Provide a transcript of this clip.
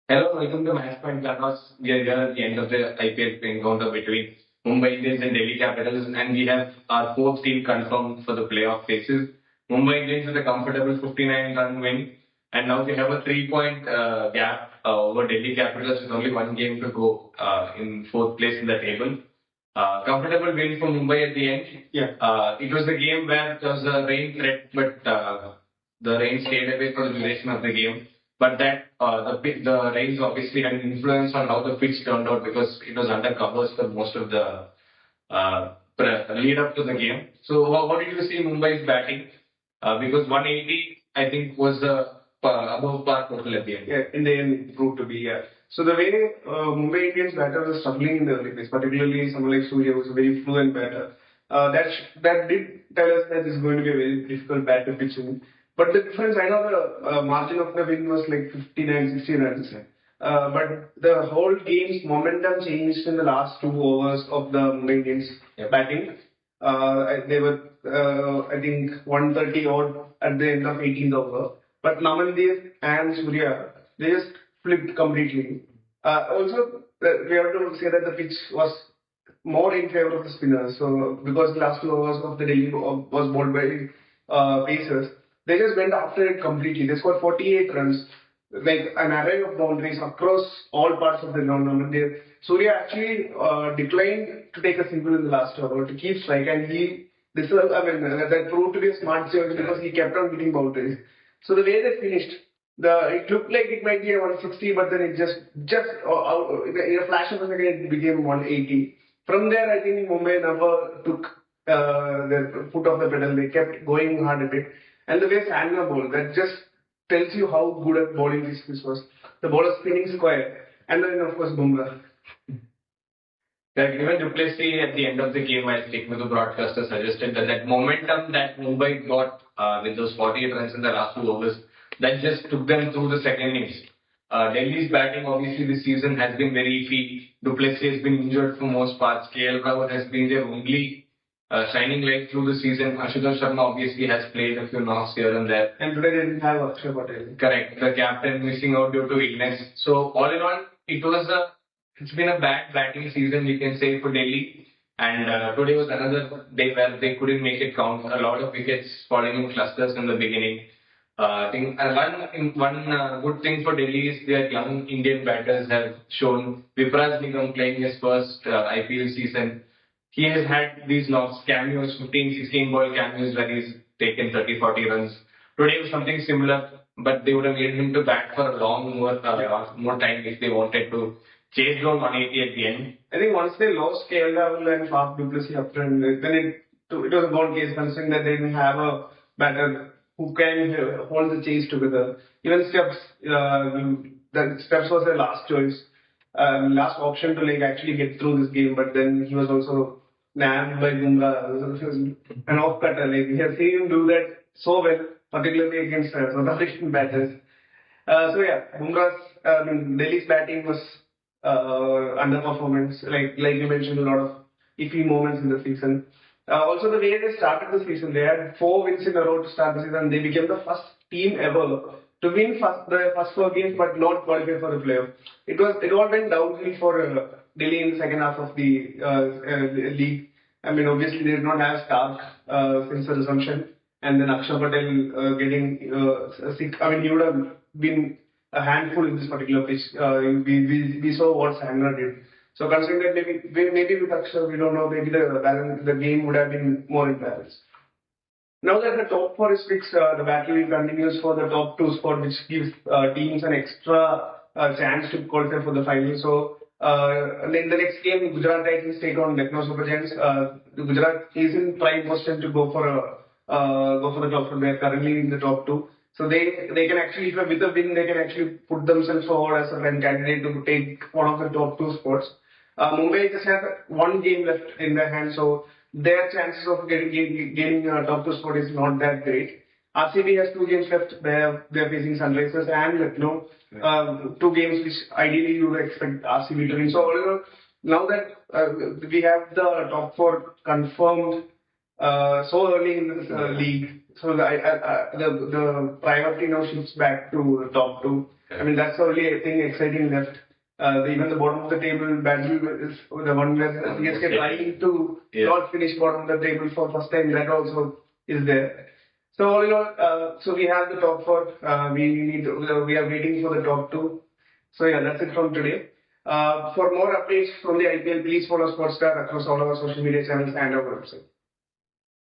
Hello, welcome to Match Point Clubhouse. We are here at the end of the IPL encounter between Mumbai Indians and Delhi Capitals, and we have our fourth team confirmed for the playoff phases. Mumbai Indians with a comfortable 59-run win, and now they have a 3-point gap over Delhi Capitals with only one game to go in fourth place in the table. Comfortable win for Mumbai at the end. Yeah. It was a game where there was a rain threat, but the rain stayed away for the duration of the game. But the rains obviously had an influence on how the pitch turned out because it was under covers for most of the lead up to the game. So what did you see Mumbai's batting? Because 180, I think, was the above par total at the end. Yeah, in the end, it proved to be, yeah. So the way Mumbai Indians batter was struggling in the early days, particularly someone like Surya was a very fluent batter. That did tell us that it's going to be a very difficult bat to pitch in. But the difference, I know the margin of the win was like 59, 60 runs. But the whole game's momentum changed in the last 2 overs of the Mumbai Indians batting. They were, I think, 130 odd at the end of 18th over. But Namandeep and Surya, they just flipped completely. Also, we have to say that the pitch was more in favor of the spinners. So, because the last 2 overs of the Delhi was bowled by Pacers, they just went after it completely. They scored 48 runs, like an array of boundaries across all parts of the ground. Surya actually declined to take a single in the last over to keep strike, and that proved to be a smart choice because he kept on hitting boundaries. So the way they finished, it looked like it might be a 160, but then it just in a flash of a second, it became 180. From there, I think Mumbai never took their foot off the pedal. They kept going hard at it. And the way Sangha bowled, that just tells you how good at bowling this was. The bowler spinning square, and then of course Bumrah. That even Duplessis at the end of the game, while speaking with the broadcaster, suggested that momentum that Mumbai got with those 48 runs in the last 2 overs, that just took them through the second innings. Delhi's batting obviously this season has been very iffy. Duplessis has been injured for most parts. KL Rahul has been their only shining light through the season. Ashutosh Sharma obviously has played a few knocks here and there. And today they didn't have Akshay Patel. Correct. The captain missing out due to illness. So all in all, it's been a bad batting season, we can say, for Delhi. And today was another day where they couldn't make it count. A lot of wickets falling in clusters in the beginning. I think one good thing for Delhi is their young Indian batters have shown. Vipraj Nigam playing his first IPL season. He has had these knocks, cameos, 15, 16 ball cameos where he's taken 30, 40 runs. Today was something similar, but they would have needed him to bat for a more time if they wanted to chase down 180 at the end. I think once they lost KL Rahul and Faf Duplessis up front, then it was a gone case considering that they didn't have a batter who can hold the chase together. Even Stubbs was their last choice, last option to actually get through this game, but then he was also nabbed by Bumrah. An off-cutter. We have seen him do that so well, particularly against South African batters. Delhi's batting was underperformance. Like you mentioned, a lot of iffy moments in the season. Also, the way they started the season, they had 4 wins in a row to start the season. They became the first team ever to win the first 4 games but not qualify for the playoff. It all went downhill for Delhi in the second half of the league. I mean, obviously they did not have Stark since the resumption, and then Akshay Patel getting sick. I mean, he would have been a handful in this particular pitch. We saw what Sangha did. So considering that maybe with Akshay, we don't know, maybe the game would have been more in balance. Now that the top 4 is fixed, the battle continues for the top 2 spot, which gives teams an extra chance to qualify for the final. So in the next game, Gujarat Titans take on Lucknow Super Giants. Gujarat is in prime position to go for the top 4. They are currently in the top 2. So they can actually, with a win, they can actually put themselves forward as a prime candidate to take one of the top 2 spots. Mumbai just has 1 game left in their hands, so their chances of gaining a top 2 spot is not that great. RCB has 2 games left. They are facing Sunrisers and Lucknow. 2 games which ideally you would expect RCB to win. So now that we have the top 4 confirmed so early in this league, so the priority now shifts back to the top 2. I mean, that's the only thing exciting left. Even the bottom of the table battle is the one where CSK trying to not finish bottom of the table for first time. That also is there. So all in all, so we have the top four. We are waiting for the top two. So yeah, that's it from today. For more updates from the IPL, please follow Sportstar across all our social media channels and our website.